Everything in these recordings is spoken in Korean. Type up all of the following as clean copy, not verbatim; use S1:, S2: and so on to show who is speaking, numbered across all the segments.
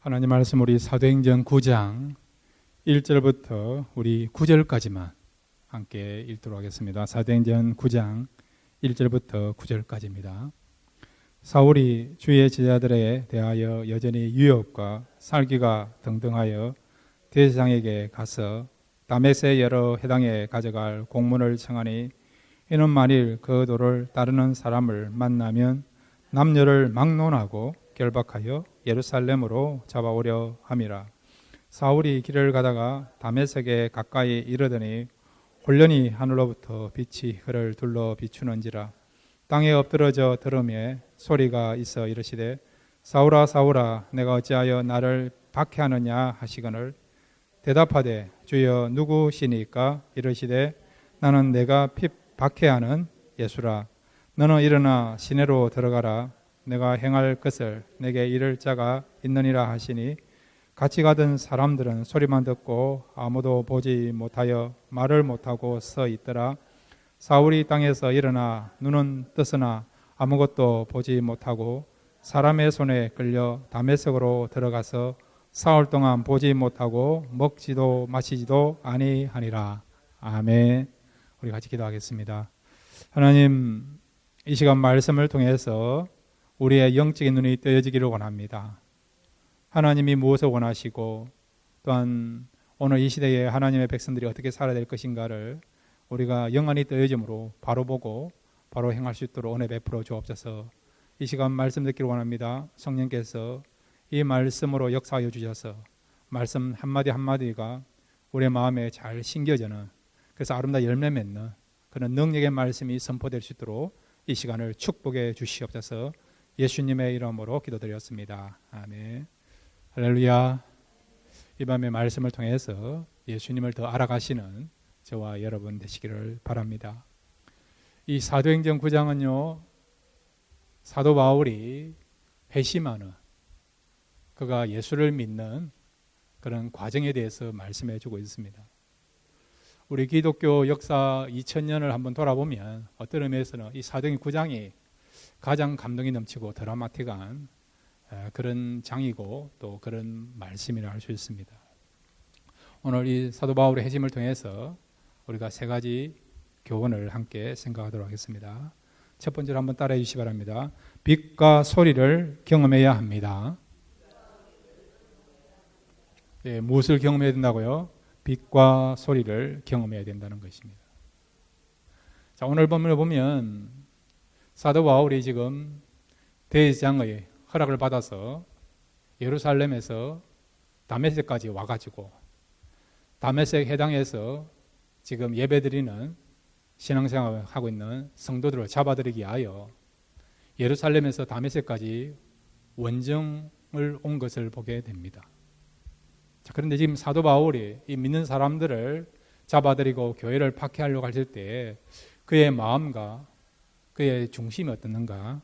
S1: 하나님 말씀 우리 사도행전 9장 1절부터 우리 9절까지만 함께 읽도록 하겠습니다. 사도행전 9장 1절부터 9절까지입니다. 사울이 주의 제자들에 대하여 여전히 유혹과 살기가 등등하여 대제사장에게 가서 다메섹 여러 회당에 가져갈 공문을 청하니 이는 만일 그 도를 따르는 사람을 만나면 남녀를 막론하고 결박하여 예루살렘으로 잡아오려 함이라. 사울이 길을 가다가 다메섹에 가까이 이르더니 홀련히 하늘로부터 빛이 그를 둘러 비추는지라. 땅에 엎드러져 들으매 소리가 있어 이르시되 사울아 사울아 내가 어찌하여 나를 박해하느냐 하시거늘 대답하되 주여 누구시니까 이르시되 나는 내가 박해하는 예수라. 너는 일어나 시내로 들어가라. 내가 행할 것을 내게 이를 자가 있느니라 하시니 같이 가던 사람들은 소리만 듣고 아무도 보지 못하여 말을 못하고 서 있더라. 사울이 땅에서 일어나 눈은 뜨으나 아무것도 보지 못하고 사람의 손에 끌려 다메섹으로 들어가서 사흘 동안 보지 못하고 먹지도 마시지도 아니하니라. 아멘. 우리 같이 기도하겠습니다. 하나님, 이 시간 말씀을 통해서 우리의 영적인 눈이 뜨여지기를 원합니다. 하나님이 무엇을 원하시고 또한 오늘 이 시대에 하나님의 백성들이 어떻게 살아야 될 것인가를 우리가 영안이 뜨여짐으로 바로 보고 바로 행할 수 있도록 은혜 베풀어 주옵소서. 이 시간 말씀 듣기를 원합니다. 성령께서 이 말씀으로 역사하여 주셔서 말씀 한마디 한마디가 우리의 마음에 잘 심겨지는, 그래서 아름다운 열매 맺는 그런 능력의 말씀이 선포될 수 있도록 이 시간을 축복해 주시옵소서. 예수님의 이름으로 기도드렸습니다. 아멘. 할렐루야. 이 밤의 말씀을 통해서 예수님을 더 알아가시는 저와 여러분 되시기를 바랍니다. 이 사도행전 9장은요, 사도 바울이 회심하는, 그가 예수를 믿는 그런 과정에 대해서 말씀해 주고 있습니다. 우리 기독교 역사 2000년을 한번 돌아보면 어떤 의미에서는 이 사도행전 9장이 가장 감동이 넘치고 드라마틱한 그런 장이고 또 그런 말씀이라 할 수 있습니다. 오늘 이 사도 바울의 회심을 통해서 우리가 세 가지 교훈을 함께 생각하도록 하겠습니다. 첫 번째로 한번 따라해 주시기 바랍니다. 빛과 소리를 경험해야 합니다. 네, 무엇을 경험해야 된다고요? 빛과 소리를 경험해야 된다는 것입니다. 자, 오늘 본문을 보면 사도 바울이 지금 대제사장의 허락을 받아서 예루살렘에서 다메섹까지 와가지고 다메섹 해당에서 지금 예배드리는 신앙생활을 하고 있는 성도들을 잡아들이기 위하여 예루살렘에서 다메섹까지 원정을 온 것을 보게 됩니다. 자, 그런데 지금 사도 바울이 이 믿는 사람들을 잡아들이고 교회를 박해하려고 할 때 그의 마음과 그의 중심이 어떻는가?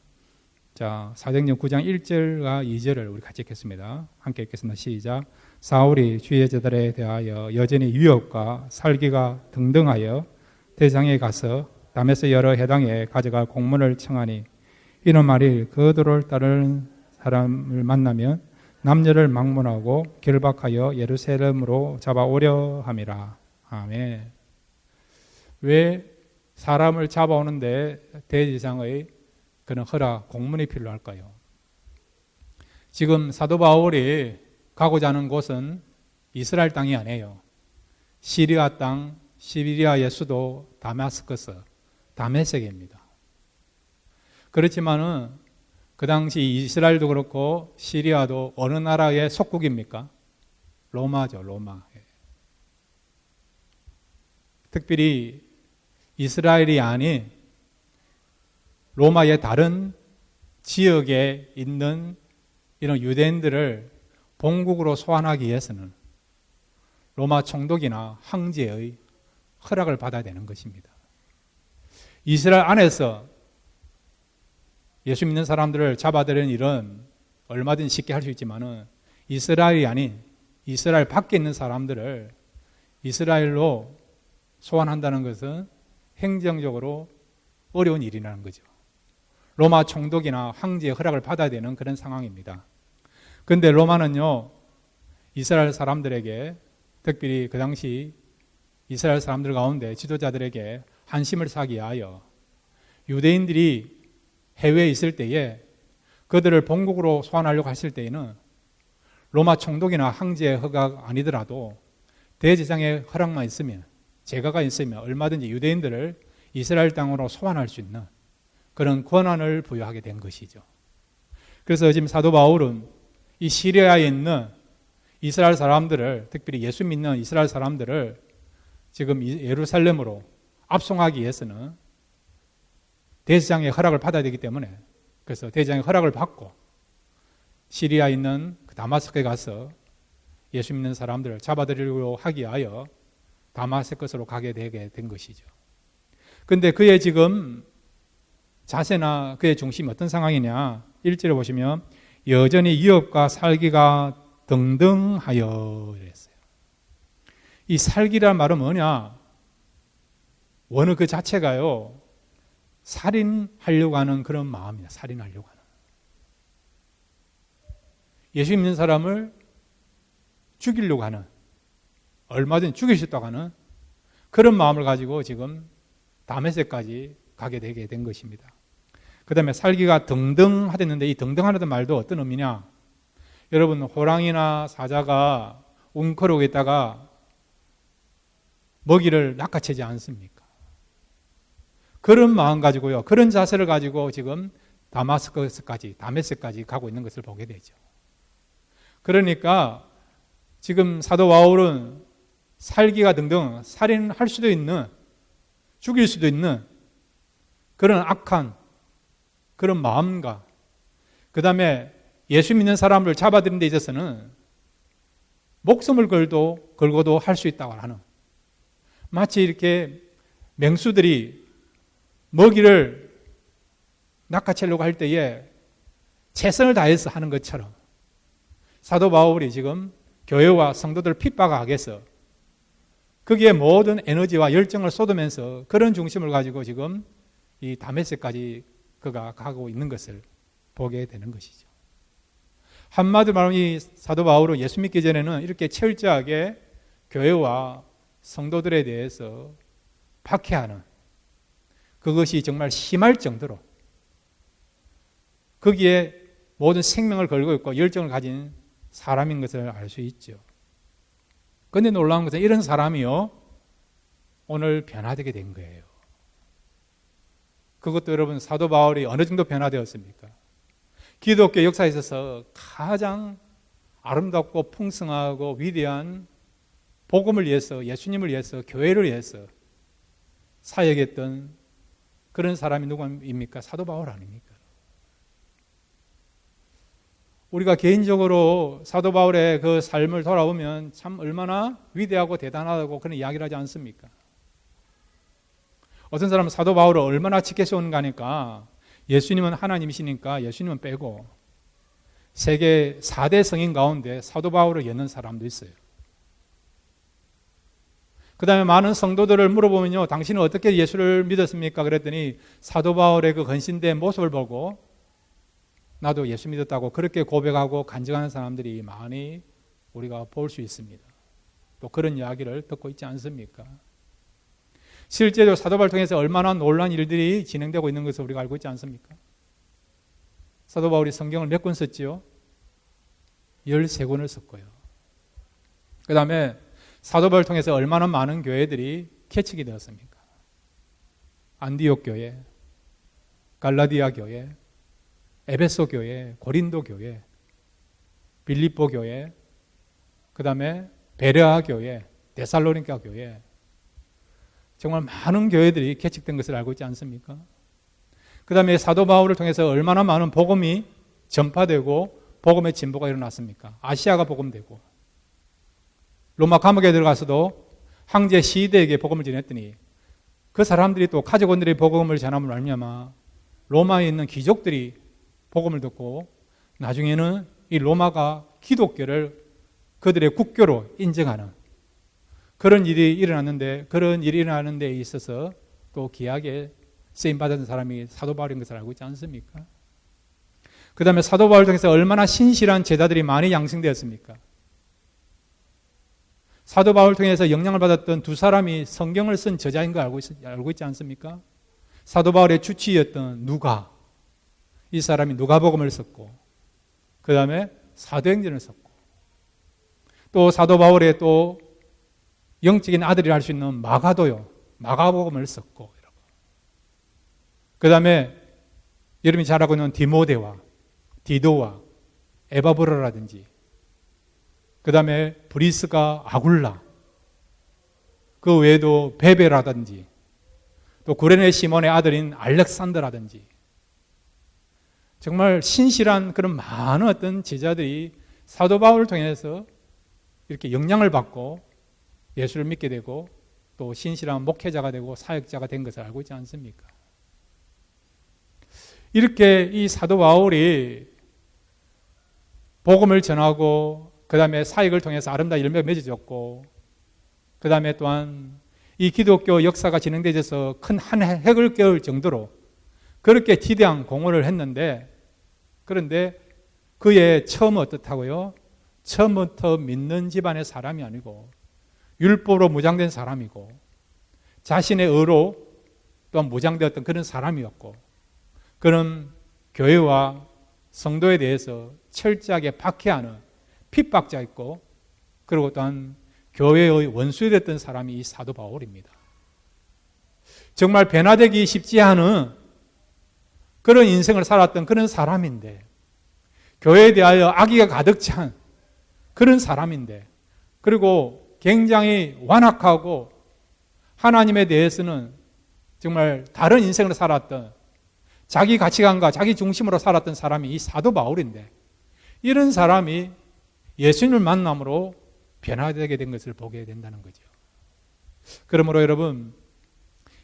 S1: 자, 사도행전 9장 1절과 2절을 우리 같이 읽겠습니다. 함께 읽겠습니다. 시작. 사울이 주의 제자들에 대하여 여전히 유혹과 살기가 등등하여 대장에 가서 다메섹 여러 회당에 가져갈 공문을 청하니 이는 말일 그 도를 따르는 사람을 만나면 남녀를 막론하고 결박하여 예루살렘으로 잡아오려 함이라. 아멘. 왜 사람을 잡아오는데 대제사장의 그런 허락, 공문이 필요할까요? 지금 사도 바울이 가고자 하는 곳은 이스라엘 땅이 아니에요. 시리아 땅, 시리아의 수도 다마스커스, 다메섹입니다. 그렇지만은 그 당시 이스라엘도 그렇고 시리아도 어느 나라의 속국입니까? 로마죠, 로마. 특별히 이스라엘이 아닌 로마의 다른 지역에 있는 이런 유대인들을 본국으로 소환하기 위해서는 로마 총독이나 황제의 허락을 받아야 되는 것입니다. 이스라엘 안에서 예수 믿는 사람들을 잡아들이는 일은 얼마든지 쉽게 할 수 있지만은 이스라엘이 아닌 이스라엘 밖에 있는 사람들을 이스라엘로 소환한다는 것은 행정적으로 어려운 일이라는 거죠. 로마 총독이나 황제의 허락을 받아야 되는 그런 상황입니다. 그런데 로마는요, 이스라엘 사람들에게, 특별히 그 당시 이스라엘 사람들 가운데 지도자들에게 한심을 사기 위하여 유대인들이 해외에 있을 때에 그들을 본국으로 소환하려고 했을 때에는 로마 총독이나 황제의 허가가 아니더라도 대제사장의 허락만 있으면, 제가가 있으면 얼마든지 유대인들을 이스라엘 땅으로 소환할 수 있는 그런 권한을 부여하게 된 것이죠. 그래서 지금 사도 바울은 이 시리아에 있는 이스라엘 사람들을, 특별히 예수 믿는 이스라엘 사람들을 지금 예루살렘으로 압송하기 위해서는 대제사장의 허락을 받아야 되기 때문에, 그래서 대제사장의 허락을 받고 시리아에 있는 다마스크에 가서 예수 믿는 사람들을 잡아들이려고 하기 위하여 다마스커스로 가게 되게 된 것이죠. 그런데 그의 지금 자세나 그의 중심이 어떤 상황이냐, 1절에 보시면 여전히 유업과 살기가 등등하여 이랬어요. 이 살기란 말은 뭐냐? 원어 그 자체가요, 살인하려고 하는 그런 마음이야. 살인하려고 하는. 예수 믿는 사람을 죽이려고 하는, 얼마든지 죽일 수 있다고 하는 그런 마음을 가지고 지금 다메섹까지 가게 되게 된 것입니다. 그 다음에 살기가 등등하댔는데, 이 등등하다는 말도 어떤 의미냐? 여러분, 호랑이나 사자가 웅크르고 있다가 먹이를 낚아채지 않습니까? 그런 마음 가지고요, 그런 자세를 가지고 지금 다메섹까지 가고 있는 것을 보게 되죠. 그러니까 지금 사도 바울은 살기가 등등, 살인할 수도 있는, 죽일 수도 있는 그런 악한 그런 마음과, 그 다음에 예수 믿는 사람을 잡아들이는 데 있어서는 목숨을 걸고도 할 수 있다고 하는, 마치 이렇게 맹수들이 먹이를 낚아채려고 할 때에 최선을 다해서 하는 것처럼 사도 바울이 지금 교회와 성도들을 핍박하기 위해서 거기에 모든 에너지와 열정을 쏟으면서 그런 중심을 가지고 지금 이 다메섹까지 그가 가고 있는 것을 보게 되는 것이죠. 한마디로 말하면 이 사도 바울은 예수 믿기 전에는 이렇게 철저하게 교회와 성도들에 대해서 박해하는, 그것이 정말 심할 정도로 거기에 모든 생명을 걸고 있고 열정을 가진 사람인 것을 알 수 있죠. 그런데 놀라운 것은 이런 사람이요, 오늘 변화되게 된 거예요. 그것도 여러분, 사도 바울이 어느 정도 변화되었습니까? 기독교 역사에 있어서 가장 아름답고 풍성하고 위대한 복음을 위해서, 예수님을 위해서, 교회를 위해서 사역했던 그런 사람이 누구입니까? 사도 바울 아닙니까? 우리가 개인적으로 사도 바울의 그 삶을 돌아보면 참 얼마나 위대하고 대단하다고 그런 이야기를 하지 않습니까? 어떤 사람은 사도 바울을 얼마나 지켜세우는가 하니까 예수님은 하나님이시니까 예수님은 빼고 세계 4대 성인 가운데 사도 바울을 엮는 사람도 있어요. 그 다음에 많은 성도들을 물어보면요, 당신은 어떻게 예수를 믿었습니까? 그랬더니 사도 바울의 그 헌신된 모습을 보고 나도 예수 믿었다고 그렇게 고백하고 간증하는 사람들이 많이 우리가 볼 수 있습니다. 또 그런 이야기를 듣고 있지 않습니까? 실제로 사도 바울을 통해서 얼마나 놀라운 일들이 진행되고 있는 것을 우리가 알고 있지 않습니까? 사도 바울이 성경을 몇 권 썼지요? 13권을 썼고요. 그 다음에 사도 바울을 통해서 얼마나 많은 교회들이 개척이 되었습니까? 안디옥 교회, 갈라디아 교회, 에베소 교회, 고린도 교회, 빌립보 교회, 그 다음에 베레아 교회, 데살로니가 교회, 정말 많은 교회들이 개척된 것을 알고 있지 않습니까? 그 다음에 사도 바울을 통해서 얼마나 많은 복음이 전파되고 복음의 진보가 일어났습니까? 아시아가 복음되고, 로마 감옥에 들어가서도 황제 시대에게 복음을 전했더니 그 사람들이 또 가족원들의 복음을 전함을 말미암아 로마에 있는 귀족들이 복음을 듣고 나중에는 이 로마가 기독교를 그들의 국교로 인정하는 그런 일이 일어났는데, 그런 일이 일어나는 데 있어서 또 귀하게 쓰임받은 사람이 사도 바울인 것을 알고 있지 않습니까? 그 다음에 사도 바울을 통해서 얼마나 신실한 제자들이 많이 양성되었습니까? 사도 바울을 통해서 영향을 받았던 두 사람이 성경을 쓴 저자인 거 알고 있지 않습니까? 사도 바울의 주치의였던 누가, 이 사람이 누가복음을 썼고, 그 다음에 사도행전을 썼고, 또 사도 바울의 또 영적인 아들이라 할 수 있는 마가도요, 마가복음을 썼고, 그 다음에 여러분이 잘 알고 있는 디모데와 디도와 에바브라라든지, 그 다음에 브리스가 아굴라, 그 외에도 베베라든지, 또 구레네 시몬의 아들인 알렉산더라든지, 정말 신실한 그런 많은 어떤 제자들이 사도 바울을 통해서 이렇게 영향을 받고 예수를 믿게 되고 또 신실한 목회자가 되고 사역자가 된 것을 알고 있지 않습니까? 이렇게 이 사도 바울이 복음을 전하고 그 다음에 사역을 통해서 아름다운 열매가 맺어졌고, 그 다음에 또한 이 기독교 역사가 진행되어서 큰 한 획을 그을 정도로 그렇게 기대한 공헌을 했는데, 그런데 그의 처음은 어떻다고요? 처음부터 믿는 집안의 사람이 아니고 율법으로 무장된 사람이고 자신의 의로 또한 무장되었던 그런 사람이었고, 그는 교회와 성도에 대해서 철저하게 박해하는 핍박자였고, 그리고 또한 교회의 원수가 됐던 사람이 이 사도 바울입니다. 정말 변화되기 쉽지 않은 그런 인생을 살았던 그런 사람인데, 교회에 대하여 악의가 가득 찬 그런 사람인데, 그리고 굉장히 완악하고 하나님에 대해서는 정말 다른 인생을 살았던, 자기 가치관과 자기 중심으로 살았던 사람이 이 사도 바울인데, 이런 사람이 예수님을 만남으로 변화되게 된 것을 보게 된다는 거죠. 그러므로 여러분,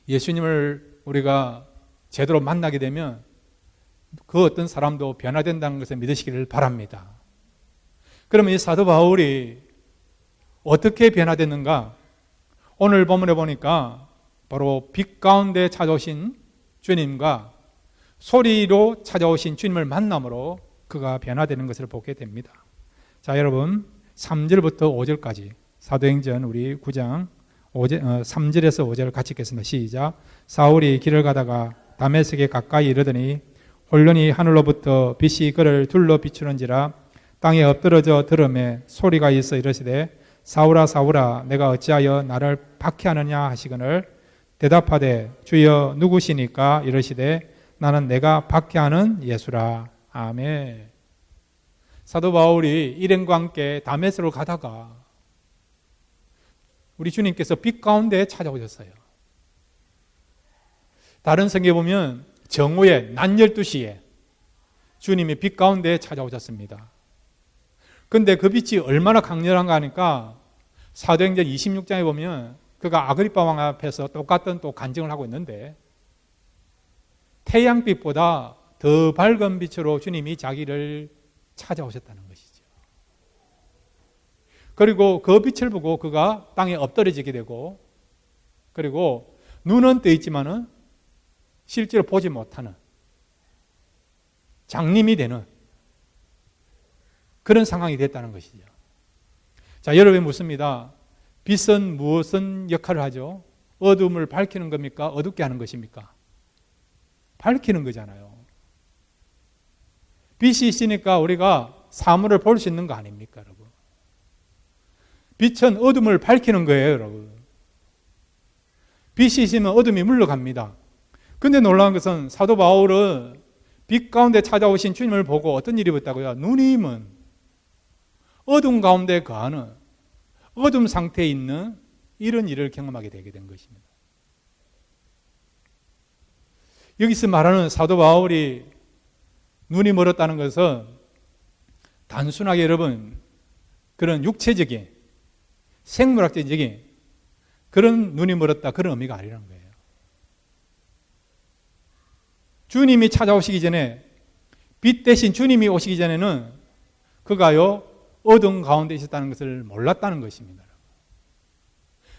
S1: 예수님을 우리가 제대로 만나게 되면 그 어떤 사람도 변화된다는 것을 믿으시기를 바랍니다. 그러면 이 사도 바울이 어떻게 변화됐는가? 오늘 본문에 보니까 바로 빛 가운데 찾아오신 주님과 소리로 찾아오신 주님을 만남으로 그가 변화되는 것을 보게 됩니다. 자, 여러분 3절부터 5절까지 사도행전 우리 9장 3절에서 5절 같이 읽겠습니다. 시작. 사울이 길을 가다가 다메섹에 가까이 이르더니 홀련히 하늘로부터 빛이 그를 둘러 비추는지라 땅에 엎드러져 들음에 소리가 있어 이르시되 사울아 사울아 내가 어찌하여 나를 박해하느냐 하시거늘 대답하되 주여 누구시니까 이르시되 나는 내가 박해하는 예수라. 아멘. 사도 바울이 일행과 함께 다메섹으로 가다가 우리 주님께서 빛 가운데 찾아오셨어요. 다른 성경에 보면 정오에 낮 12시에 주님이 빛 가운데 찾아오셨습니다. 그런데 그 빛이 얼마나 강렬한가 하니까 사도행전 26장에 보면 그가 아그리파 왕 앞에서 똑같은 또 간증을 하고 있는데 태양빛보다 더 밝은 빛으로 주님이 자기를 찾아오셨다는 것이죠. 그리고 그 빛을 보고 그가 땅에 엎드려지게 되고, 그리고 눈은 떠 있지만은 실제로 보지 못하는 장님이 되는 그런 상황이 됐다는 것이죠. 자, 여러분이 묻습니다. 빛은 무슨 역할을 하죠? 어둠을 밝히는 겁니까? 어둡게 하는 것입니까? 밝히는 거잖아요. 빛이 있으니까 우리가 사물을 볼 수 있는 거 아닙니까, 여러분? 빛은 어둠을 밝히는 거예요, 여러분. 빛이 있으면 어둠이 물러갑니다. 근데 놀라운 것은 사도 바울은 빛 가운데 찾아오신 주님을 보고 어떤 일이 있다고요? 누님은 어둠 가운데 거하는 어둠 상태에 있는 이런 일을 경험하게 되게 된 것입니다. 여기서 말하는 사도 바울이 눈이 멀었다는 것은 단순하게 여러분 그런 육체적인 생물학적인 그런 눈이 멀었다 그런 의미가 아니라는 거예요. 주님이 찾아오시기 전에 빛 대신 주님이 오시기 전에는 그가요 어둠 가운데 있었다는 것을 몰랐다는 것입니다.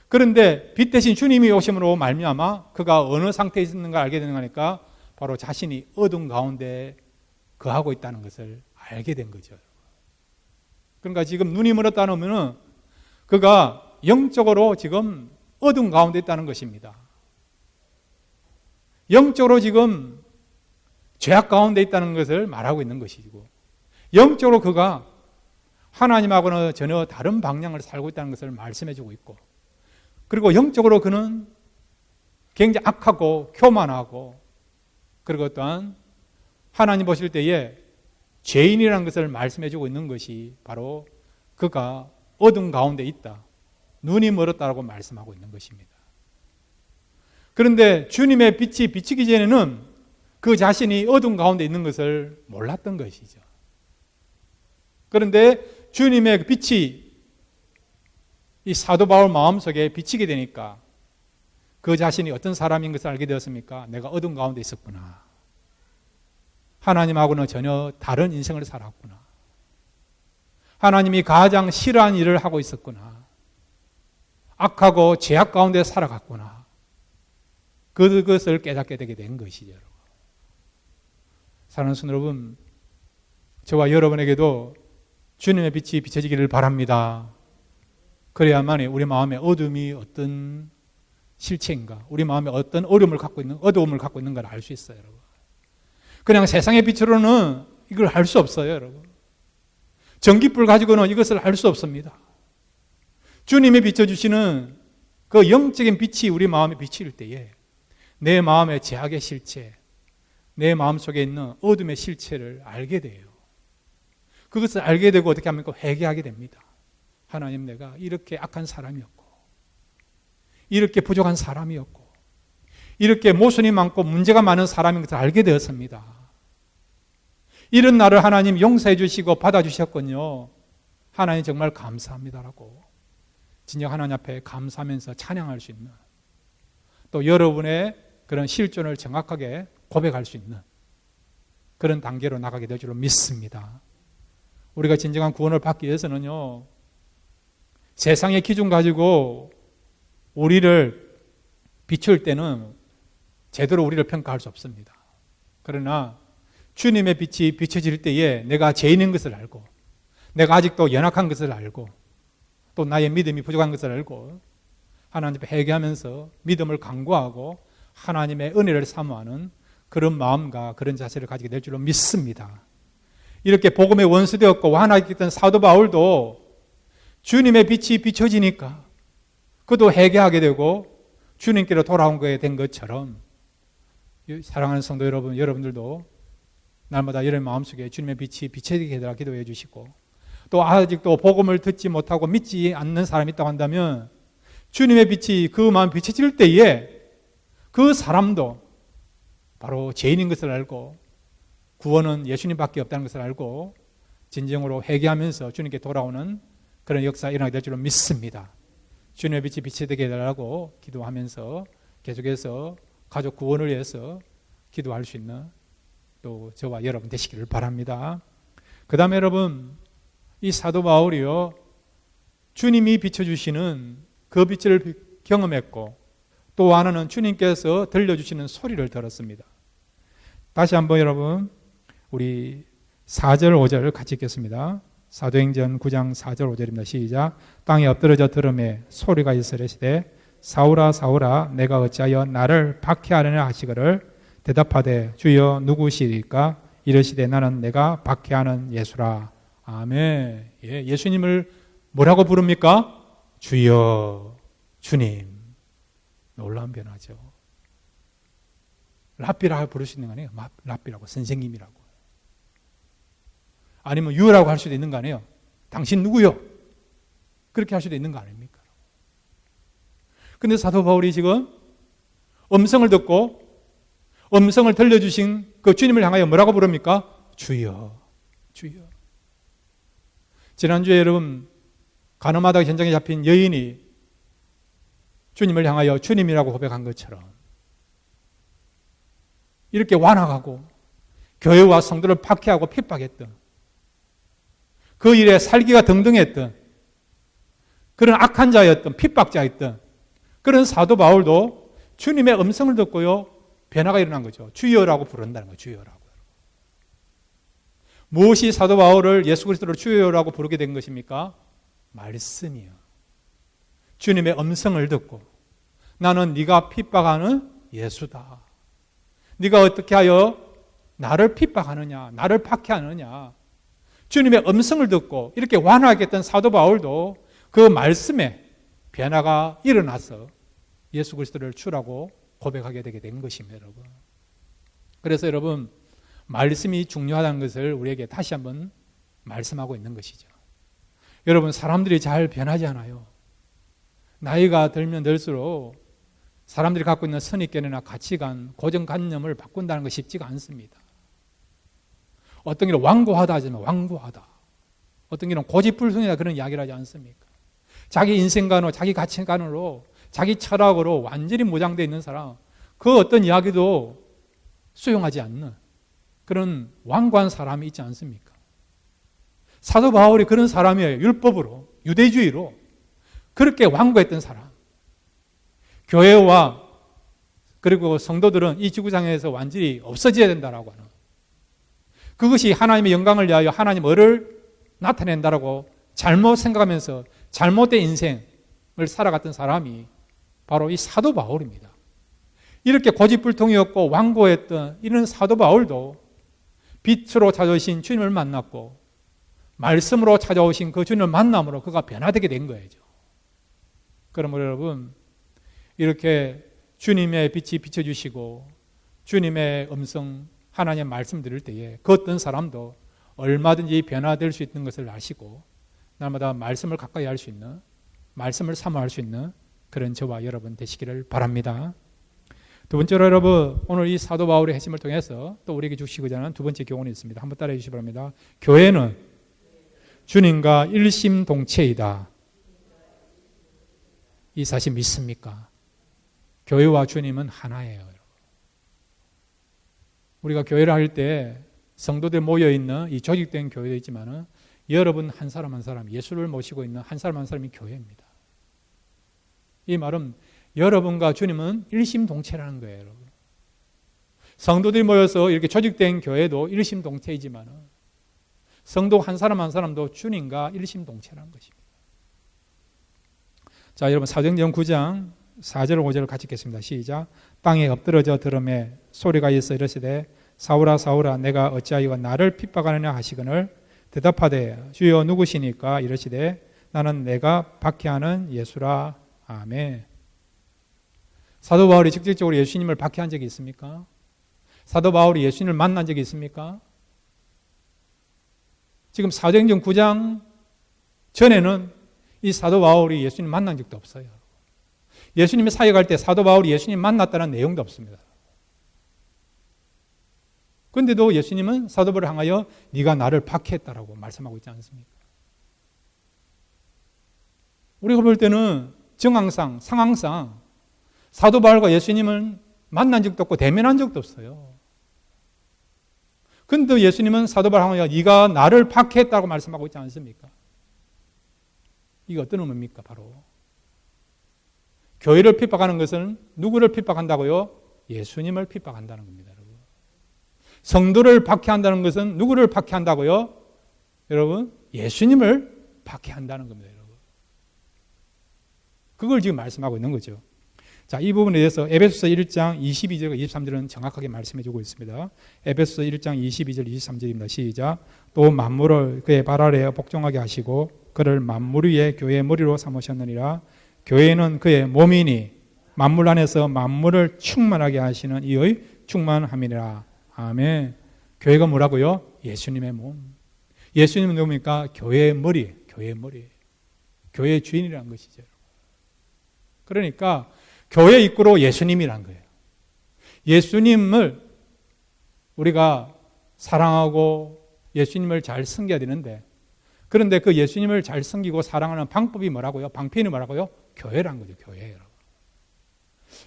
S1: 그런데 빛 대신 주님이 오심으로 말미암아 그가 어느 상태에 있었는가 알게 되는 거니까 바로 자신이 어둠 가운데 거하고 있다는 것을 알게 된 거죠. 그러니까 지금 눈이 멀었다는 의미는 그가 영적으로 지금 어둠 가운데 있다는 것입니다. 영적으로 지금 죄악 가운데 있다는 것을 말하고 있는 것이고, 영적으로 그가 하나님하고는 전혀 다른 방향을 살고 있다는 것을 말씀해주고 있고, 그리고 영적으로 그는 굉장히 악하고 교만하고, 그리고 또한 하나님 보실 때에 죄인이라는 것을 말씀해주고 있는 것이 바로 그가 어둠 가운데 있다, 눈이 멀었다라고 말씀하고 있는 것입니다. 그런데 주님의 빛이 비치기 전에는 그 자신이 어둠 가운데 있는 것을 몰랐던 것이죠. 그런데 주님의 빛이 이 사도 바울 마음속에 비치게 되니까 그 자신이 어떤 사람인 것을 알게 되었습니까? 내가 어둠 가운데 있었구나. 하나님하고는 전혀 다른 인생을 살았구나. 하나님이 가장 싫어하는 일을 하고 있었구나. 악하고 죄악 가운데 살아갔구나. 그것을 깨닫게 되게 된 것이죠. 사랑하는 성도 여러분, 저와 여러분에게도 주님의 빛이 비춰지기를 바랍니다. 그래야만 우리 마음에 어둠이 어떤 실체인가, 우리 마음에 어떤 어려움을 갖고 있는가를 알 수 있어요, 여러분. 그냥 세상의 빛으로는 이걸 알 수 없어요, 여러분. 전기불 가지고는 이것을 알 수 없습니다. 주님이 비춰주시는 그 영적인 빛이 우리 마음에 비칠 때에 내 마음의 죄악의 실체, 내 마음속에 있는 어둠의 실체를 알게 돼요. 그것을 알게 되고 어떻게 합니까? 회개하게 됩니다. 하나님, 내가 이렇게 악한 사람이었고, 이렇게 부족한 사람이었고, 이렇게 모순이 많고 문제가 많은 사람인 것을 알게 되었습니다. 이런 나를 하나님 용서해 주시고 받아주셨군요. 하나님 정말 감사합니다라고 진정 하나님 앞에 감사하면서 찬양할 수 있는, 또 여러분의 그런 실존을 정확하게 고백할 수 있는 그런 단계로 나가게 될 줄로 믿습니다. 우리가 진정한 구원을 받기 위해서는요, 세상의 기준 가지고 우리를 비출 때는 제대로 우리를 평가할 수 없습니다. 그러나 주님의 빛이 비춰질 때에 내가 죄인인 것을 알고, 내가 아직도 연약한 것을 알고, 또 나의 믿음이 부족한 것을 알고 하나님 앞에 회개하면서 믿음을 강구하고 하나님의 은혜를 사모하는 그런 마음과 그런 자세를 가지게 될 줄로 믿습니다. 이렇게 복음의 원수되었고 완악했던 사도 바울도 주님의 빛이 비춰지니까 그도 회개하게 되고 주님께로 돌아온 거에 된 것처럼, 사랑하는 성도 여러분, 여러분들도 날마다 여러분 마음속에 주님의 빛이 비춰지게 되라 기도해 주시고, 또 아직도 복음을 듣지 못하고 믿지 않는 사람이 있다고 한다면 주님의 빛이 그 마음 비춰질 때에 그 사람도 바로 죄인인 것을 알고 구원은 예수님밖에 없다는 것을 알고 진정으로 회개하면서 주님께 돌아오는 그런 역사가 일어나게 될 줄로 믿습니다. 주님의 빛이 비춰지게 해달라고 기도하면서 계속해서 가족 구원을 위해서 기도할 수 있는 또 저와 여러분 되시기를 바랍니다. 그 다음에 여러분, 이 사도 바울이요, 주님이 비춰주시는 그 빛을 경험했고, 또 하나는 주님께서 들려주시는 소리를 들었습니다. 다시 한번 여러분, 우리 4절 5절을 같이 읽겠습니다. 사도행전 9장 4절 5절입니다. 시작. 땅에 엎드러져 들음에 소리가 있으시되 사울아 사울아 내가 어찌하여 나를 박해하려냐 하시거를 대답하되 주여 누구시리까? 이르시되 나는 내가 박해하는 예수라. 아멘. 예, 예수님을 뭐라고 부릅니까? 주여, 주님. 놀라운 변화죠. 랍비라고 부를 수 있는 거 아니에요? 랍비라고, 선생님이라고. 아니면 유라고 할 수도 있는 거 아니에요? 당신 누구요? 그렇게 할 수도 있는 거 아닙니까? 근데 사도 바울이 지금 음성을 듣고 음성을 들려주신 그 주님을 향하여 뭐라고 부릅니까? 주여, 주여. 지난주에 여러분, 가늠하다가 현장에 잡힌 여인이 주님을 향하여 주님이라고 고백한 것처럼 이렇게 완악하고 교회와 성도를 박해하고 핍박했던, 그 일에 살기가 등등했던 그런 악한 자였던, 핍박자였던 그런 사도 바울도 주님의 음성을 듣고요, 변화가 일어난 거죠. 주여라고 부른다는 거예요. 주여라고. 무엇이 사도 바울을 예수 그리스도를 주여라고 부르게 된 것입니까? 말씀이요. 주님의 음성을 듣고 나는 네가 핍박하는 예수다. 네가 어떻게 하여 나를 핍박하느냐, 나를 박해하느냐. 주님의 음성을 듣고 이렇게 완화하게 했던 사도 바울도 그 말씀에 변화가 일어나서 예수 그리스도를 주라고 고백하게 되게 된 것입니다, 여러분. 그래서 여러분, 말씀이 중요하다는 것을 우리에게 다시 한번 말씀하고 있는 것이죠. 여러분, 사람들이 잘 변하지 않아요. 나이가 들면 들수록 사람들이 갖고 있는 선입견이나 가치관, 고정관념을 바꾼다는 것이 쉽지가 않습니다. 어떤 길은 완고하다 하지만 완고하다. 어떤 길은 고집불통이다 그런 이야기를 하지 않습니까? 자기 인생관으로, 자기 가치관으로, 자기 철학으로 완전히 무장되어 있는 사람, 그 어떤 이야기도 수용하지 않는 그런 완고한 사람이 있지 않습니까? 사도 바울이 그런 사람이에요. 율법으로, 유대주의로 그렇게 완고했던 사람. 교회와 그리고 성도들은 이 지구상에서 완전히 없어져야 된다라고 하는, 그것이 하나님의 영광을 위하여 하나님 을을 나타낸다라고 잘못 생각하면서 잘못된 인생을 살아갔던 사람이 바로 이 사도 바울입니다. 이렇게 고집불통이었고 완고했던 이런 사도 바울도 빛으로 찾아오신 주님을 만났고 말씀으로 찾아오신 그 주님을 만남으로 그가 변화되게 된 거예요. 그러므로 여러분, 이렇게 주님의 빛이 비춰주시고 주님의 음성, 하나님의 말씀 들을 때에 그 어떤 사람도 얼마든지 변화될 수 있는 것을 아시고 날마다 말씀을 가까이 할 수 있는, 말씀을 사모할 수 있는 그런 저와 여러분 되시기를 바랍니다. 두 번째로 여러분, 오늘 이 사도 바울의 핵심을 통해서 또 우리에게 주시고자 하는 두 번째 교훈이 있습니다. 한번 따라해 주시기 바랍니다. 교회는 주님과 일심동체이다. 이 사실 믿습니까? 교회와 주님은 하나예요. 우리가 교회를 할 때 성도들 모여있는 이 조직된 교회도 있지만 여러분 한 사람 한 사람, 예수를 모시고 있는 한 사람 한 사람이 교회입니다. 이 말은 여러분과 주님은 일심동체라는 거예요. 여러분. 성도들이 모여서 이렇게 조직된 교회도 일심동체이지만 성도 한 사람 한 사람도 주님과 일심동체라는 것입니다. 자, 여러분 사도행전 9장 4절 5절을 같이 읽겠습니다. 시작. 땅에 엎드러져 들음에 소리가 있어 이르시되 사울아 사울아 내가 어찌하여 나를 핍박하느냐 하시거늘 대답하되 주여 누구시니까 이르시되 나는 내가 박해하는 예수라. 아멘. 사도 바울이 직접적으로 예수님을 박해한 적이 있습니까? 사도 바울이 예수님을 만난 적이 있습니까? 지금 사도행전 9장 전에는 이 사도 바울이 예수님 만난 적도 없어요. 예수님이 사역할 때 사도 바울이 예수님 만났다는 내용도 없습니다. 그런데도 예수님은 사도 바울을 향하여 네가 나를 박해했다라고 말씀하고 있지 않습니까? 우리가 볼 때는 정황상, 상황상 사도 바울과 예수님은 만난 적도 없고 대면한 적도 없어요. 그런데 예수님은 사도 바울을 향하여 네가 나를 박해했다고 말씀하고 있지 않습니까? 이게 어떤 의미입니까? 바로 교회를 핍박하는 것은 누구를 핍박한다고요? 예수님을 핍박한다는 겁니다. 여러분. 성도를 박해한다는 것은 누구를 박해한다고요? 여러분, 예수님을 박해한다는 겁니다. 여러분. 그걸 지금 말씀하고 있는 거죠. 자, 이 부분에 대해서 에베소서 1장 22절과 23절은 정확하게 말씀해 주고 있습니다. 에베소서 1장 22절 23절입니다. 시작. 또 만물을 그의 발 아래에 복종하게 하시고 그를 만물 위에 교회의 머리로 삼으셨느니라. 교회는 그의 몸이니 만물 안에서 만물을 충만하게 하시는 이의 충만함이니라. 아멘. 교회가 뭐라고요? 예수님의 몸. 예수님은 누굽니까? 교회의 머리, 교회의 머리. 교회의 주인이라는 것이죠. 그러니까 교회 이끌어 예수님이란 거예요. 예수님을 우리가 사랑하고 예수님을 잘 섬겨야 되는데, 그런데 그 예수님을 잘 섬기고 사랑하는 방법이 뭐라고요? 방편이 뭐라고요? 교회란 거죠. 교회예요.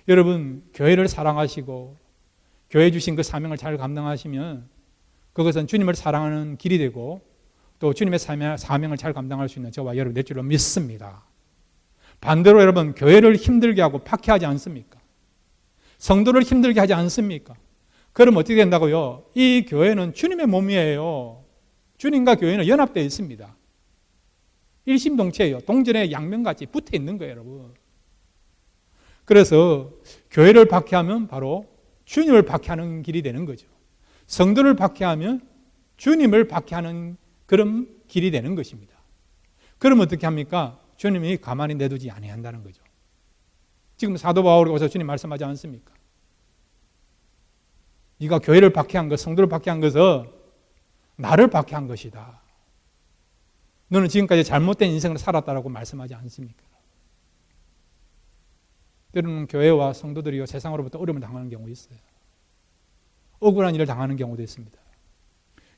S1: 여러분, 교회를 사랑하시고 교회 주신 그 사명을 잘 감당하시면 그것은 주님을 사랑하는 길이 되고 또 주님의 사명을 잘 감당할 수 있는 저와 여러분 될 줄로 믿습니다. 반대로 여러분, 교회를 힘들게 하고 박해하지 않습니까? 성도를 힘들게 하지 않습니까? 그럼 어떻게 된다고요? 이 교회는 주님의 몸이에요. 주님과 교회는 연합되어 있습니다. 일심동체예요. 동전에 양면같이 붙어 있는 거예요, 여러분. 그래서 교회를 박해하면 바로 주님을 박해하는 길이 되는 거죠. 성도를 박해하면 주님을 박해하는 그런 길이 되는 것입니다. 그러면 어떻게 합니까? 주님이 가만히 내두지 아니한다는 거죠. 지금 사도 바울이 오셔서 주님 말씀하지 않습니까? 네가 교회를 박해한 것, 성도를 박해한 것은 나를 박해한 것이다. 너는 지금까지 잘못된 인생을 살았다라고 말씀하지 않습니까? 때로는 교회와 성도들이 세상으로부터 어려움을 당하는 경우 있어요. 억울한 일을 당하는 경우도 있습니다.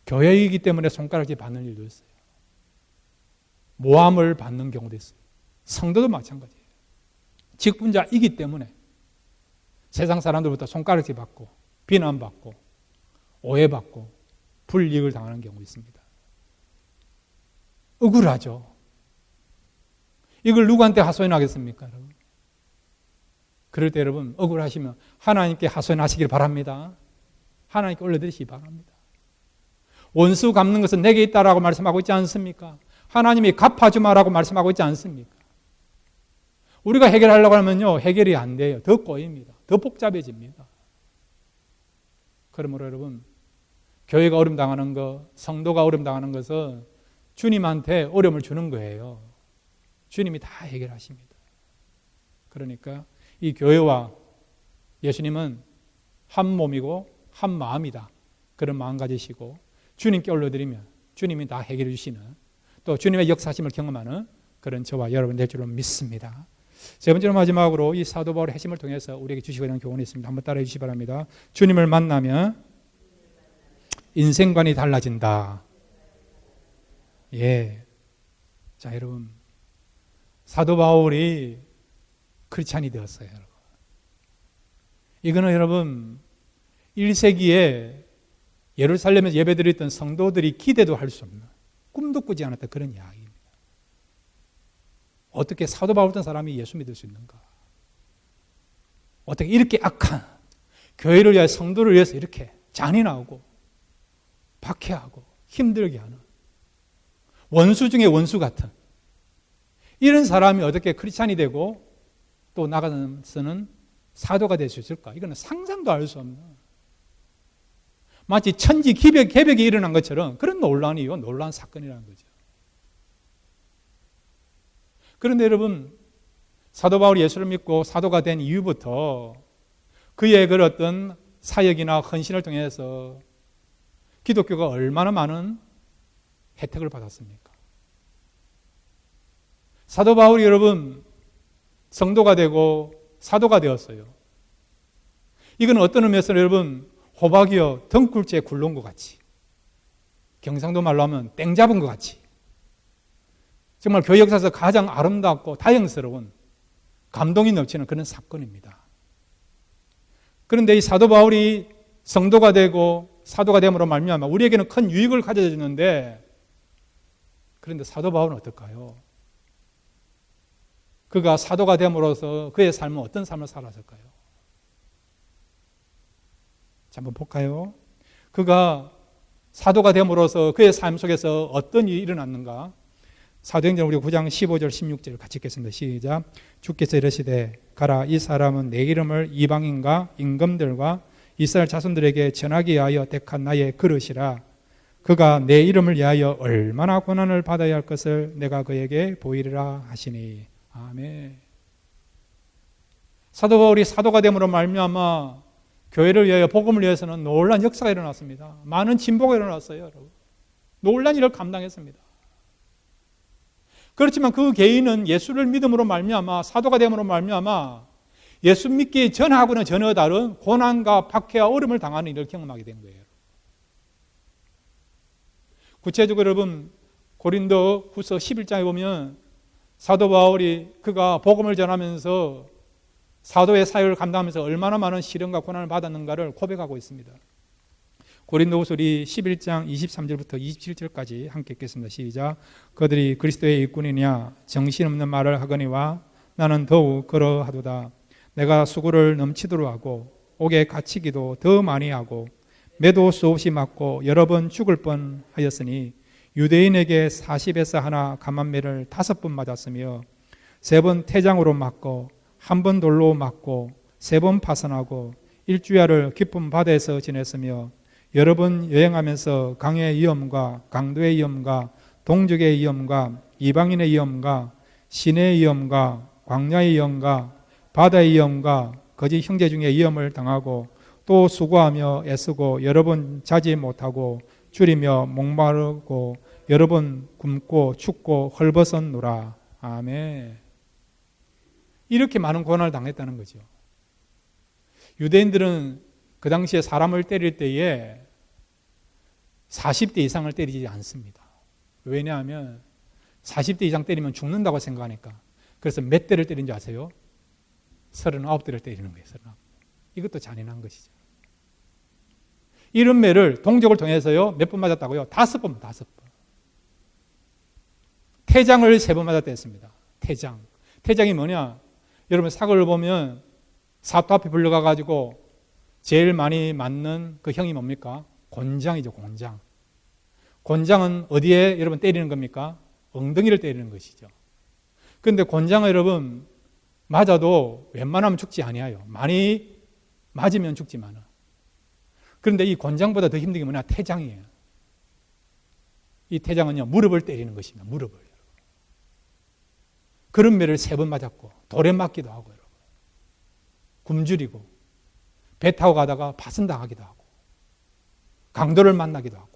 S1: 교회이기 때문에 손가락질 받는 일도 있어요. 모함을 받는 경우도 있어요. 성도도 마찬가지예요. 직분자이기 때문에 세상 사람들부터 손가락질 받고 비난받고 오해받고 불이익을 당하는 경우 있습니다. 억울하죠. 이걸 누구한테 하소연하겠습니까, 여러분? 그럴 때 여러분 억울하시면 하나님께 하소연하시길 바랍니다. 하나님께 올려드리시기 바랍니다. 원수 갚는 것은 내게 있다라고 말씀하고 있지 않습니까? 하나님이 갚아주마라고 말씀하고 있지 않습니까? 우리가 해결하려고 하면요 해결이 안 돼요. 더 꼬입니다. 더 복잡해집니다. 그러므로 여러분 교회가 어려움 당하는 것, 성도가 어려움 당하는 것은 주님한테 어려움을 주는 거예요. 주님이 다 해결하십니다. 그러니까 이 교회와 예수님은 한 몸이고 한 마음이다. 그런 마음 가지시고 주님께 올려드리면 주님이 다 해결해 주시는 또 주님의 역사심을 경험하는 그런 저와 여러분 될 줄로 믿습니다. 세 번째로 마지막으로 이 사도 바울의 핵심을 통해서 우리에게 주시고 있는 교훈이 있습니다. 한번 따라해 주시기 바랍니다. 주님을 만나면 인생관이 달라진다. 예. 자, 여러분. 사도 바울이 크리스찬이 되었어요, 여러분. 이거는 여러분 1세기에 예루살렘에서 예배드렸던 성도들이 기대도 할 수 없는 꿈도 꾸지 않았던 그런 이야기입니다. 어떻게 사도 바울 같은 사람이 예수 믿을 수 있는가? 어떻게 이렇게 악한 교회를 위해 성도를 위해서 이렇게 잔인하고 박해하고 힘들게 하는 원수 중에 원수 같은 이런 사람이 어떻게 크리스찬이 되고 또 나가서는 사도가 될 수 있을까? 이거는 상상도 할 수 없는 마치 천지 개벽이 일어난 것처럼 그런 놀라운 사건이라는 거죠. 그런데 여러분 사도 바울이 예수를 믿고 사도가 된 이후부터 그의 그 어떤 사역이나 헌신을 통해서 기독교가 얼마나 많은 혜택을 받았습니까? 사도 바울이 여러분 성도가 되고 사도가 되었어요. 이건 어떤 의미에서 여러분 호박이요 덩굴째 굴러온 것 같이 경상도 말로 하면 땡 잡은 것 같이 정말 교회 역사에서 가장 아름답고 다영스러운 감동이 넘치는 그런 사건입니다. 그런데 이 사도 바울이 성도가 되고 사도가 됨으로 말미암아 우리에게는 큰 유익을 가져다 주는데 그런데 사도 바울은 어떨까요? 그가 사도가 됨으로써 그의 삶은 어떤 삶을 살았을까요? 자, 한번 볼까요? 그가 사도가 됨으로써 그의 삶 속에서 어떤 일이 일어났는가? 사도행전 우리 9장 15절 16절 같이 읽겠습니다. 시작. 주께서 이르시되 가라 이 사람은 내 이름을 이방인과 임금들과 이스라엘 자손들에게 전하기 위하여 택한 나의 그릇이라. 그가 내 이름을 위하여 얼마나 고난을 받아야 할 것을 내가 그에게 보이리라 하시니. 아멘. 사도 바울이 사도가 됨으로 말미암아 교회를 위하여 복음을 위해서는 놀라운 역사가 일어났습니다. 많은 진보가 일어났어요, 여러분. 놀라운 일을 감당했습니다. 그렇지만 그 개인은 예수를 믿음으로 말미암아 사도가 됨으로 말미암아 예수 믿기 전하고는 전혀 다른 고난과 박해와 어려움을 당하는 일을 경험하게 된 거예요. 구체적으로 여러분 고린도 후서 11장에 보면 사도 바울이 그가 복음을 전하면서 사도의 사역을 감당하면서 얼마나 많은 시련과 고난을 받았는가를 고백하고 있습니다. 고린도후서 11장 23절부터 27절까지 함께 읽겠습니다. 시작. 그들이 그리스도의 일꾼이냐 정신없는 말을 하거니와 나는 더욱 그러하도다. 내가 수고를 넘치도록 하고 옥에 갇히기도 더 많이 하고 매도 수없이 맞고 여러 번 죽을 뻔하였으니 유대인에게 40에서 하나 감한매를 5번 맞았으며 3번 태장으로 맞고 1번 돌로 맞고 3번 파선하고 일주야를 깊은 바다에서 지냈으며 여러 번 여행하면서 강의 위험과 강도의 위험과 동족의 위험과 이방인의 위험과 시내의 위험과 광야의 위험과 바다의 위험과 거짓 형제 중에 위험을 당하고 또 수고하며 애쓰고 여러 번 자지 못하고 줄이며 목마르고 여러 번 굶고 춥고 헐벗었노라. 아멘. 이렇게 많은 고난을 당했다는 거죠. 유대인들은 그 당시에 사람을 때릴 때에 40대 이상을 때리지 않습니다. 왜냐하면 40대 이상 때리면 죽는다고 생각하니까. 그래서 몇 대를 때린 줄 아세요? 39대를 때리는 거예요. 39. 이것도 잔인한 것이죠. 이런 매를 동족을 통해서요, 몇 번 맞았다고요? 5번, 5번. 태장을 3번 맞았다 했습니다. 태장. 태장이 뭐냐? 여러분 사고를 보면 사또 앞에 불러가가지고 제일 많이 맞는 그 형이 뭡니까? 곤장이죠, 곤장. 곤장은 어디에 여러분 때리는 겁니까? 엉덩이를 때리는 것이죠. 그런데 곤장은 여러분 맞아도 웬만하면 죽지 아니하여. 많이 맞으면 죽지만은. 그런데 이 곤장보다 더 힘든 게 뭐냐? 태장이에요. 이 태장은요, 무릎을 때리는 것입니다. 무릎을. 그런 매를 3번 맞았고 돌에 맞기도 하고 여러분. 굶주리고 배 타고 가다가 파선당하기도 하고 강도를 만나기도 하고.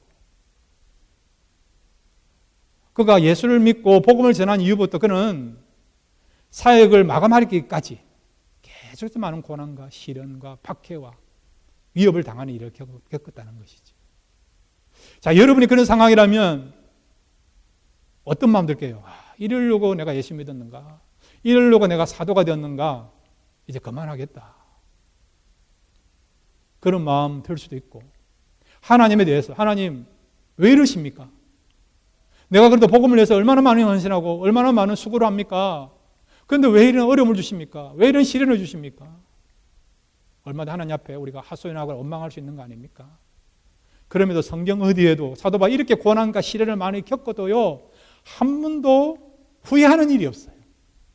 S1: 그가 예수를 믿고 복음을 전한 이후부터 그는 사역을 마감하기까지 계속 많은 고난과 시련과 박해와 위협을 당하는 일을 겪었다는 것이죠. 자, 여러분이 그런 상황이라면 어떤 마음 들게요? 이러려고 내가 예수 믿었는가? 이러려고 내가 사도가 되었는가? 이제 그만하겠다. 그런 마음 들 수도 있고, 하나님에 대해서 하나님 왜 이러십니까? 내가 그래도 복음을 위해서 얼마나 많은 헌신하고 얼마나 많은 수고를 합니까? 그런데 왜 이런 어려움을 주십니까? 왜 이런 시련을 주십니까? 얼마나 하나님 앞에 우리가 하소연하고 원망할 수 있는 거 아닙니까? 그럼에도 성경 어디에도 사도 바울이 이렇게 고난과 시련을 많이 겪어도요, 한 번도 후회하는 일이 없어요.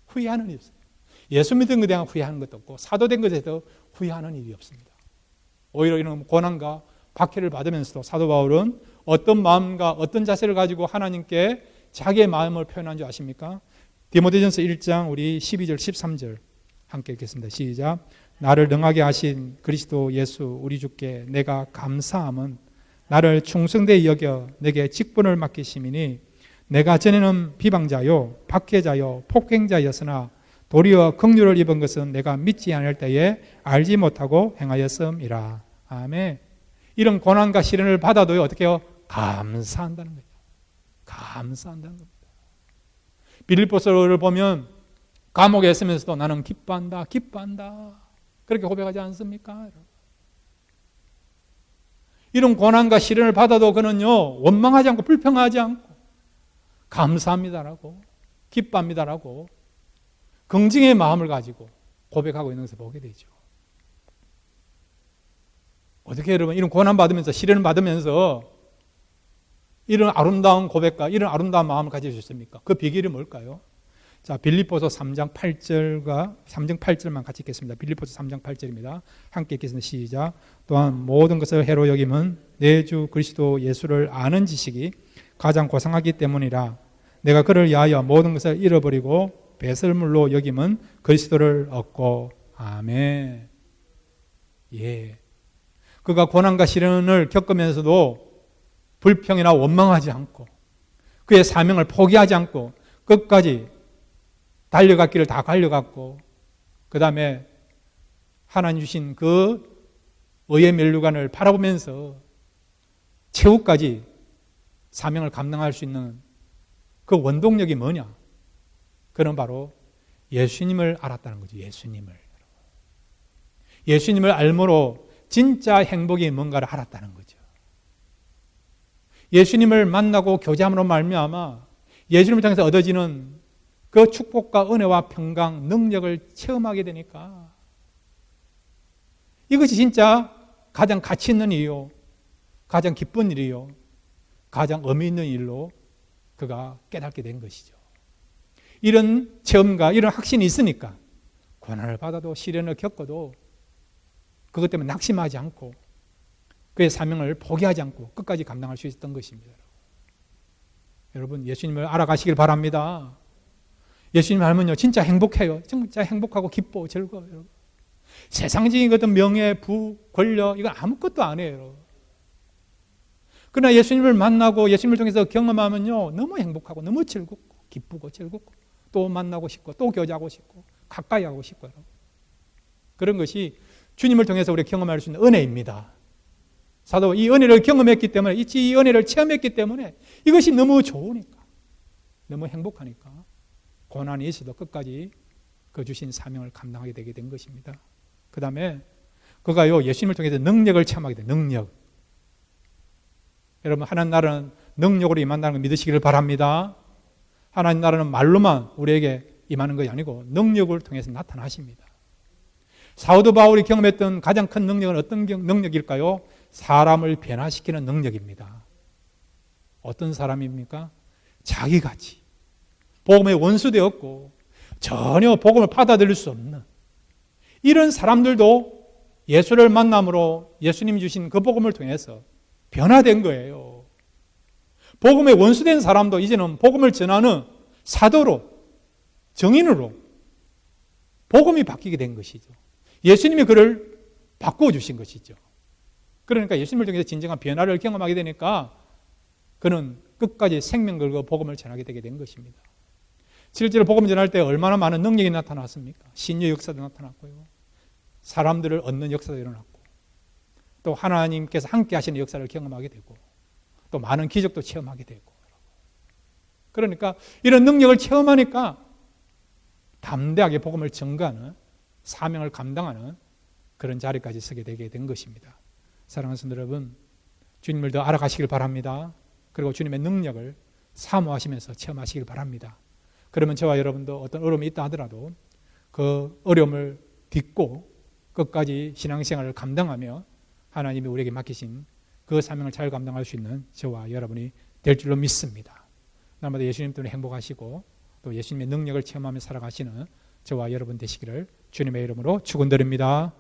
S1: 후회하는 일이 없어요. 예수 믿은 것에 대한 후회하는 것도 없고 사도된 것에 대해서 후회하는 일이 없습니다. 오히려 이런 고난과 박해를 받으면서도 사도 바울은 어떤 마음과 어떤 자세를 가지고 하나님께 자기의 마음을 표현한 줄 아십니까? 디모데전서 1장 우리 12절 13절 함께 읽겠습니다. 시작. 나를 능하게 하신 그리스도 예수 우리 주께 내가 감사함은 나를 충성되이 여겨 내게 직분을 맡기심이니 내가 전에는 비방자요 박해자요 폭행자였으나 도리어 긍휼을 입은 것은 내가 믿지 않을 때에 알지 못하고 행하였음이라. 아멘. 이런 고난과 시련을 받아도요, 어떻게 해요? 감사한다는 거예요. 감사한다는 겁니다. 빌립보서를 보면 감옥에 있으면서도 나는 기뻐한다, 기뻐한다. 그렇게 고백하지 않습니까? 이런 고난과 시련을 받아도 그는요, 원망하지 않고 불평하지 않고 감사합니다라고, 기뻐합니다라고 긍정의 마음을 가지고 고백하고 있는 것을 보게 되죠. 어떻게 여러분 이런 고난 받으면서 시련을 받으면서 이런 아름다운 고백과 이런 아름다운 마음을 가질 수 있습니까? 그 비결이 뭘까요? 자, 빌립보서 3장 8절만 같이 읽겠습니다. 빌립보서 3장 8절입니다. 함께 읽겠습니다. 시작. 또한 모든 것을 해로 여김은 내 주 그리스도 예수를 아는 지식이 가장 고상하기 때문이라. 내가 그를 위하여 모든 것을 잃어버리고 배설물로 여김은 그리스도를 얻고. 아멘. 예. 그가 고난과 시련을 겪으면서도 불평이나 원망하지 않고 그의 사명을 포기하지 않고 끝까지 달려갈 길을 다 달려갔고, 그 다음에 하나님 주신 그 의의 면류관을 바라보면서 최후까지 사명을 감당할 수 있는 그 원동력이 뭐냐? 그는 바로 예수님을 알았다는 거죠. 예수님을 알므로 진짜 행복이 뭔가를 알았다는 거죠. 예수님을 만나고 교제함으로 말미암아 예수님을 통해서 얻어지는 그 축복과 은혜와 평강, 능력을 체험하게 되니까 이것이 진짜 가장 가치 있는 일이요, 가장 기쁜 일이요, 가장 의미 있는 일로 그가 깨닫게 된 것이죠. 이런 체험과 이런 확신이 있으니까 고난을 받아도 시련을 겪어도 그것 때문에 낙심하지 않고 그의 사명을 포기하지 않고 끝까지 감당할 수 있었던 것입니다. 여러분, 예수님을 알아가시길 바랍니다. 예수님 알면요 진짜 행복해요. 진짜 행복하고 기뻐 즐거워요. 세상적인 어떤 명예, 부, 권력 이건 아무것도 아니에요. 그러나 예수님을 만나고 예수님을 통해서 경험하면요 너무 행복하고 너무 즐겁고 기쁘고 즐겁고 또 만나고 싶고 또 교제하고 싶고 가까이 하고 싶고 그런 것이 주님을 통해서 우리가 경험할 수 있는 은혜입니다. 사도 이 은혜를 경험했기 때문에 이 은혜를 체험했기 때문에 이것이 너무 좋으니까 너무 행복하니까 고난이 있어도 끝까지 그 주신 사명을 감당하게 되게 된 것입니다. 그 다음에 그가요 예수님을 통해서 능력을 체험하게 된 능력. 여러분 하나님 나라는 능력으로 임한다는 걸 믿으시기를 바랍니다. 하나님 나라는 말로만 우리에게 임하는 것이 아니고 능력을 통해서 나타나십니다. 사도 바울이 경험했던 가장 큰 능력은 어떤 능력일까요? 사람을 변화시키는 능력입니다. 어떤 사람입니까? 자기같이 복음의 원수되었고 전혀 복음을 받아들일 수 없는 이런 사람들도 예수를 만남으로 예수님이 주신 그 복음을 통해서 변화된 거예요. 복음의 원수된 사람도 이제는 복음을 전하는 사도로 정인으로 복음이 바뀌게 된 것이죠. 예수님이 그를 바꾸어 주신 것이죠. 그러니까 예수님을 통해서 진정한 변화를 경험하게 되니까 그는 끝까지 생명 걸고 복음을 전하게 되게 된 것입니다. 실제로 복음 전할 때 얼마나 많은 능력이 나타났습니까? 신유 역사도 나타났고요. 사람들을 얻는 역사도 일어났고 또 하나님께서 함께 하시는 역사를 경험하게 되고 또 많은 기적도 체험하게 되고 그러니까 이런 능력을 체험하니까 담대하게 복음을 전가하는 사명을 감당하는 그런 자리까지 서게 되게 된 것입니다. 사랑하는 성도 여러분, 주님을 더 알아가시길 바랍니다. 그리고 주님의 능력을 사모하시면서 체험하시길 바랍니다. 그러면 저와 여러분도 어떤 어려움이 있다 하더라도 그 어려움을 딛고 끝까지 신앙생활을 감당하며 하나님이 우리에게 맡기신 그 사명을 잘 감당할 수 있는 저와 여러분이 될 줄로 믿습니다. 날마다 예수님 때문에 행복하시고 또 예수님의 능력을 체험하며 살아가시는 저와 여러분 되시기를 주님의 이름으로 축원드립니다.